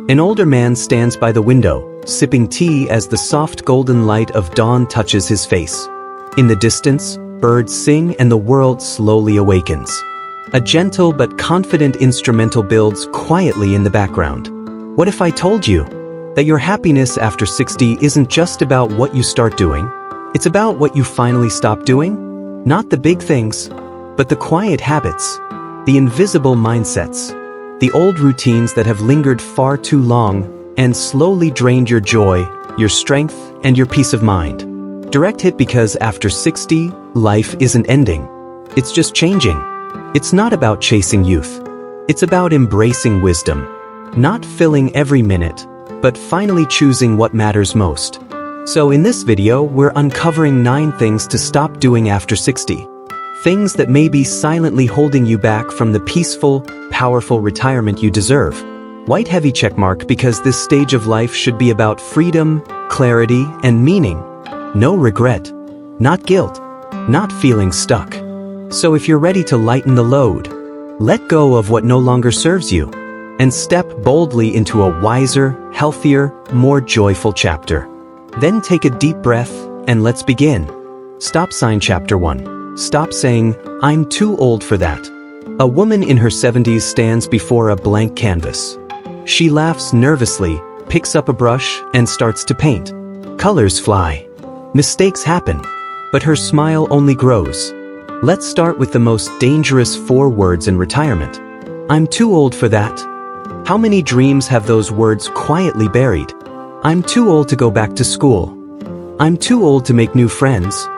An older man stands by the window, sipping tea as the soft golden light of dawn touches his face. In the distance, birds sing and the world slowly awakens. A gentle but confident instrumental builds quietly in the background. What if I told you that your happiness after 60 isn't just about what you start doing? It's about what you finally stop doing? Not the big things, but the quiet habits, the invisible mindsets, the old routines that have lingered far too long and slowly drained your joy, your strength, and your peace of mind. Direct hit because after 60, life isn't ending. It's just changing. It's not about chasing youth. It's about embracing wisdom. Not filling every minute, but finally choosing what matters most. So in this video, we're uncovering 9 things to stop doing after 60. Things that may be silently holding you back from the peaceful, powerful retirement you deserve. White heavy checkmark because this stage of life should be about freedom, clarity, and meaning. No regret, not guilt, not feeling stuck. So if you're ready to lighten the load, let go of what no longer serves you, and step boldly into a wiser, healthier, more joyful chapter. Then take a deep breath and let's begin. Stop sign chapter 1. Stop saying, "I'm too old for that." A woman in her 70s stands before a blank canvas. She laughs nervously, picks up a brush, and starts to paint. Colors fly. Mistakes happen. But her smile only grows. Let's start with the most dangerous 4 words in retirement. I'm too old for that. How many dreams have those words quietly buried? I'm too old to go back to school. I'm too old to make new friends.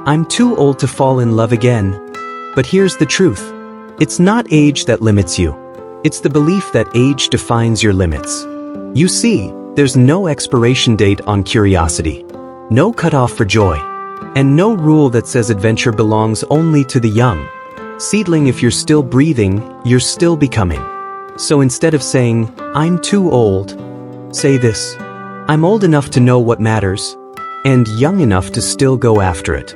I'm too old to fall in love again. But here's the truth. It's not age that limits you. It's the belief that age defines your limits. You see, there's no expiration date on curiosity, no cutoff for joy, and no rule that says adventure belongs only to the young. Seedling, if you're still breathing, you're still becoming. So instead of saying, "I'm too old," say this: "I'm old enough to know what matters, and young enough to still go after it."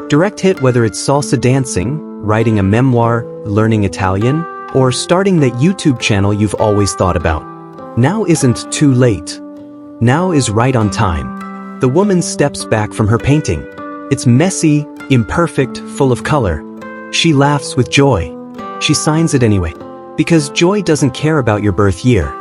Direct hit, whether it's salsa dancing, writing a memoir, learning Italian, or starting that YouTube channel you've always thought about. Now isn't too late. Now is right on time. The woman steps back from her painting. It's messy, imperfect, full of color. She laughs with joy. She signs it anyway. Because joy doesn't care about your birth year.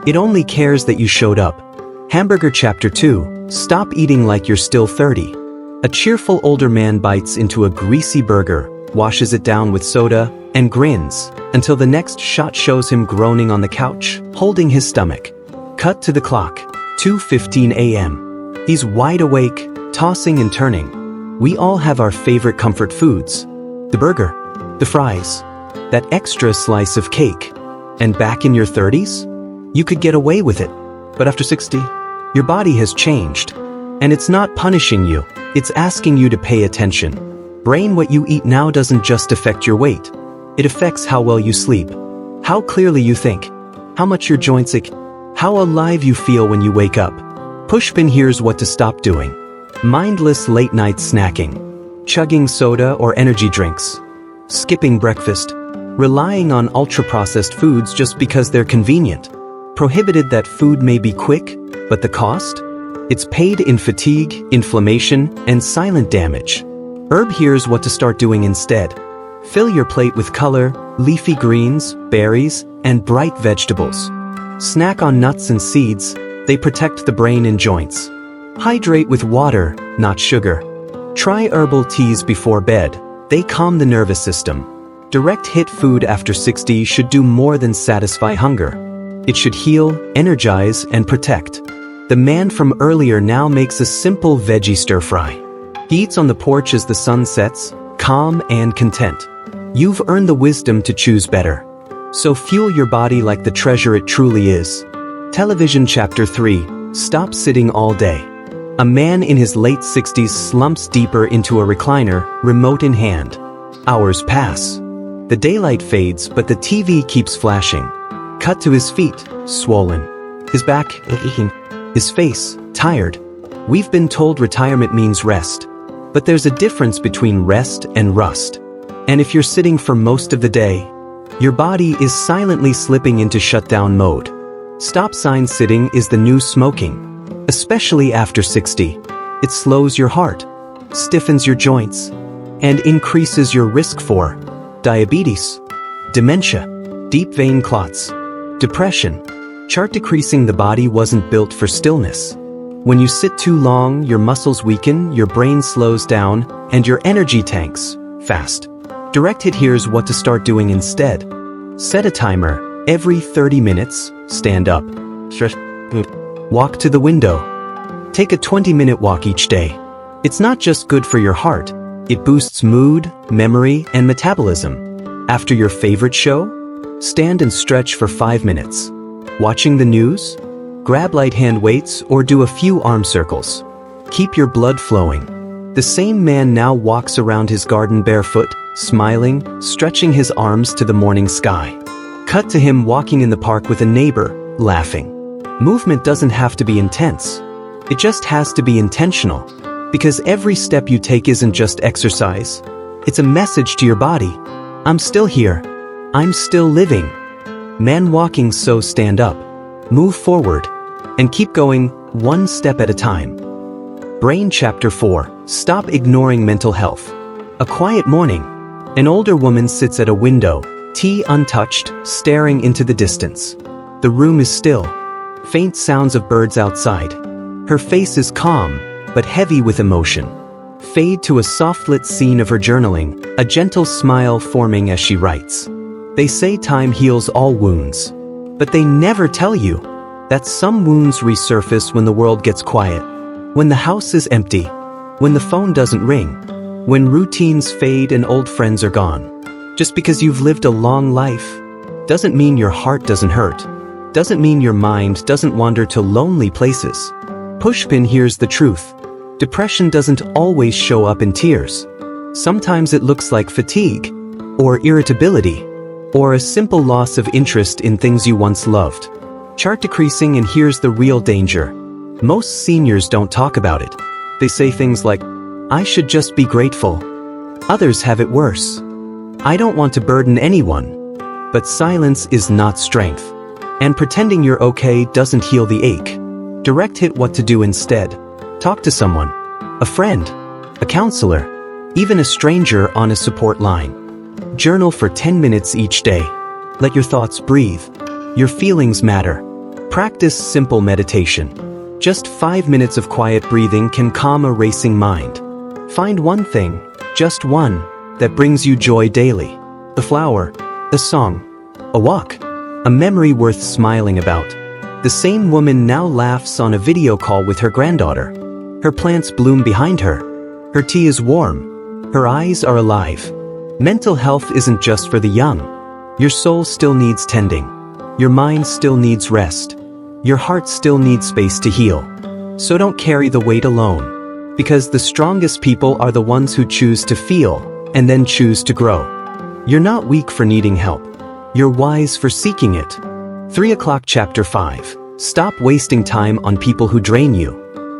It only cares that you showed up. Hamburger chapter 2. Stop eating like you're still 30. A cheerful older man bites into a greasy burger, washes it down with soda, and grins until the next shot shows him groaning on the couch, holding his stomach. Cut to the clock. 2:15 a.m. He's wide awake, tossing and turning. We all have our favorite comfort foods. The burger, the fries, that extra slice of cake. And back in your 30s, you could get away with it. But after 60, your body has changed. And it's not punishing you, it's asking you to pay attention. Brain, what you eat now doesn't just affect your weight. It affects how well you sleep, how clearly you think, how much your joints ache, how alive you feel when you wake up. Pushpin, here's what to stop doing. Mindless late night snacking, chugging soda or energy drinks, skipping breakfast, relying on ultra-processed foods just because they're convenient. Prohibited, that food may be quick, but the cost? It's paid in fatigue, inflammation, and silent damage. Herb, here's what to start doing instead. Fill your plate with color, leafy greens, berries, and bright vegetables. Snack on nuts and seeds. They protect the brain and joints. Hydrate with water, not sugar. Try herbal teas before bed. They calm the nervous system. Direct hit food after 60 should do more than satisfy hunger. It should heal, energize, and protect. The man from earlier now makes a simple veggie stir-fry. He eats on the porch as the sun sets, calm and content. You've earned the wisdom to choose better. So fuel your body like the treasure it truly is. Television chapter 3. Stop sitting all day. A man in his late 60s slumps deeper into a recliner, remote in hand. Hours pass. The daylight fades, but the TV keeps flashing. Cut to his feet, swollen. His back aching. His face tired. We've been told retirement means rest. But there's a difference between rest and rust. And if you're sitting for most of the day, your body is silently slipping into shutdown mode. Stop sign sitting is the new smoking, especially after 60. It slows your heart, stiffens your joints, and increases your risk for diabetes, dementia, deep vein clots, depression. Chart decreasing. The body wasn't built for stillness. When you sit too long, your muscles weaken, your brain slows down, and your energy tanks fast. Direct hit. Here's what to start doing instead. Set a timer. Every 30 minutes, stand up. Walk to the window. Take a 20-minute walk each day. It's not just good for your heart, it boosts mood, memory, and metabolism. After your favorite show, stand and stretch for 5 minutes. Watching the news? Grab light hand weights or do a few arm circles. Keep your blood flowing. The same man now walks around his garden barefoot, smiling, stretching his arms to the morning sky. Cut to him walking in the park with a neighbor, laughing. Movement doesn't have to be intense. It just has to be intentional. Because every step you take isn't just exercise. It's a message to your body. I'm still here. I'm still living. Man walking, so stand up. Move forward. And keep going, one step at a time. Brain Chapter 4. Stop ignoring mental health. A quiet morning. An older woman sits at a window, tea untouched, staring into the distance. The room is still. Faint sounds of birds outside. Her face is calm, but heavy with emotion. Fade to a soft-lit scene of her journaling, a gentle smile forming as she writes. They say time heals all wounds. But they never tell you that some wounds resurface when the world gets quiet, when the house is empty, when the phone doesn't ring, when routines fade and old friends are gone. Just because you've lived a long life doesn't mean your heart doesn't hurt, doesn't mean your mind doesn't wander to lonely places. Pushpin. Here's the truth. Depression doesn't always show up in tears. Sometimes it looks like fatigue, or irritability, or a simple loss of interest in things you once loved. Chart decreasing. And here's the real danger. Most seniors don't talk about it. They say things like, I should just be grateful. Others have it worse. I don't want to burden anyone. But silence is not strength. And pretending you're okay doesn't heal the ache. Direct hit. What to do instead. Talk to someone. A friend. A counselor. Even a stranger on a support line. Journal for 10 minutes each day. Let your thoughts breathe. Your feelings matter. Practice simple meditation. Just 5 minutes of quiet breathing can calm a racing mind. Find one thing, just one, that brings you joy daily. A flower, a song, a walk, a memory worth smiling about. The same woman now laughs on a video call with her granddaughter. Her plants bloom behind her. Her tea is warm. Her eyes are alive. Mental health isn't just for the young. Your soul still needs tending. Your mind still needs rest. Your heart still needs space to heal. So don't carry the weight alone. Because the strongest people are the ones who choose to feel and then choose to grow. You're not weak for needing help. You're wise for seeking it. 3 o'clock. Chapter 5. Stop wasting time on people who drain you.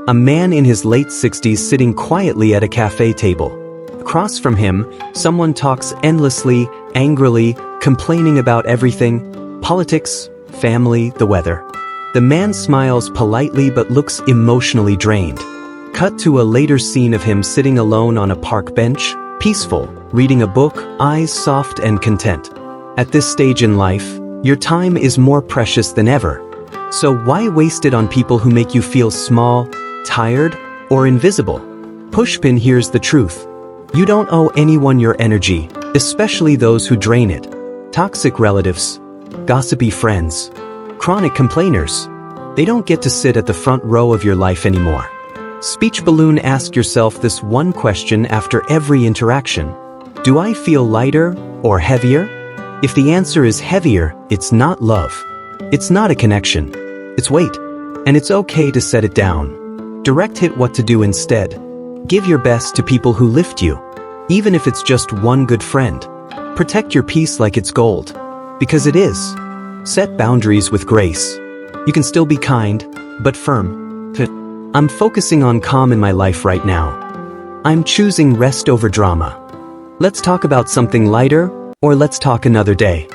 A man in his late 60s sitting quietly at a cafe table. Across from him, someone talks endlessly, angrily, complaining about everything: politics, family, the weather. The man smiles politely but looks emotionally drained. Cut to a later scene of him sitting alone on a park bench, peaceful, reading a book, eyes soft and content. At this stage in life, your time is more precious than ever. So why waste it on people who make you feel small, tired, or invisible? Pushpin. Here's the truth. You don't owe anyone your energy, especially those who drain it. Toxic relatives, gossipy friends, chronic complainers. They don't get to sit at the front row of your life anymore. Speech balloon. Ask yourself this one question after every interaction. Do I feel lighter or heavier? If the answer is heavier, it's not love. It's not a connection. It's weight. And it's okay to set it down. Direct hit. What to do instead. Give your best to people who lift you. Even if it's just one good friend. Protect your peace like it's gold. Because it is. Set boundaries with grace. You can still be kind, but firm. I'm focusing on calm in my life right now. I'm choosing rest over drama. Let's talk about something lighter, or let's talk another day.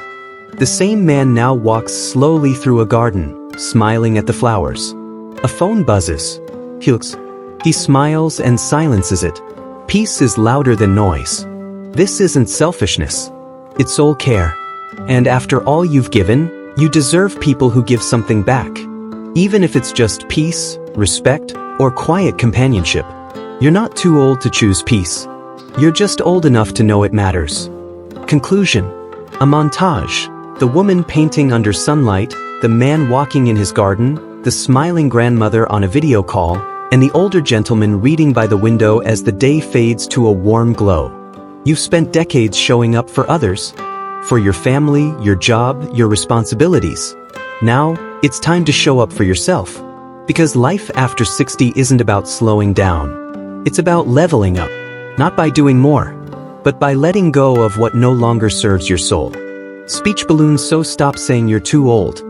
The same man now walks slowly through a garden, smiling at the flowers. A phone buzzes. He looks. He smiles and silences it. Peace is louder than noise. This isn't selfishness. It's soul care. And after all you've given, you deserve people who give something back. Even if it's just peace, respect, or quiet companionship. You're not too old to choose peace. You're just old enough to know it matters. Conclusion. A montage. The woman painting under sunlight, the man walking in his garden, the smiling grandmother on a video call, and the older gentleman reading by the window as the day fades to a warm glow. You've spent decades showing up for others, for your family, your job, your responsibilities. Now, it's time to show up for yourself. Because life after 60 isn't about slowing down. It's about leveling up, not by doing more, but by letting go of what no longer serves your soul. Speech balloons, so stop saying you're too old.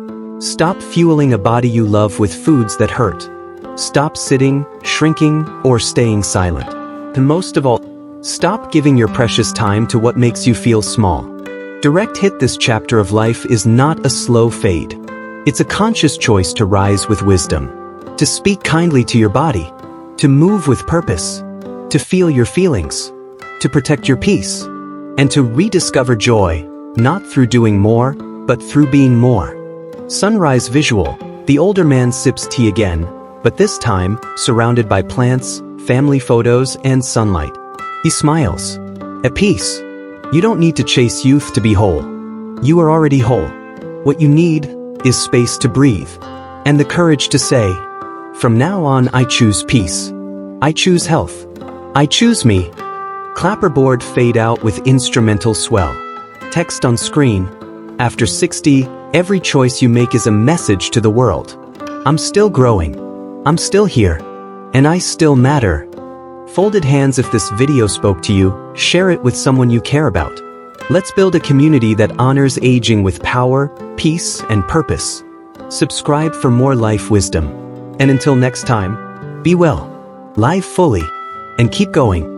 Stop fueling a body you love with foods that hurt. Stop sitting, shrinking, or staying silent. And most of all, stop giving your precious time to what makes you feel small. Direct hit. This chapter of life is not a slow fade. It's a conscious choice to rise with wisdom, to speak kindly to your body, to move with purpose, to feel your feelings, to protect your peace, and to rediscover joy, not through doing more, but through being more. Sunrise visual. The older man sips tea again, but this time, surrounded by plants, family photos, and sunlight. He smiles. At peace. You don't need to chase youth to be whole. You are already whole. What you need is space to breathe, and the courage to say, from now on I choose peace. I choose health. I choose me. Clapperboard fade out with instrumental swell. Text on screen. After 60, every choice you make is a message to the world. I'm still growing. I'm still here. And I still matter. Folded hands. If this video spoke to you, share it with someone you care about. Let's build a community that honors aging with power, peace, and purpose. Subscribe for more life wisdom. And until next time, be well, live fully, and keep going.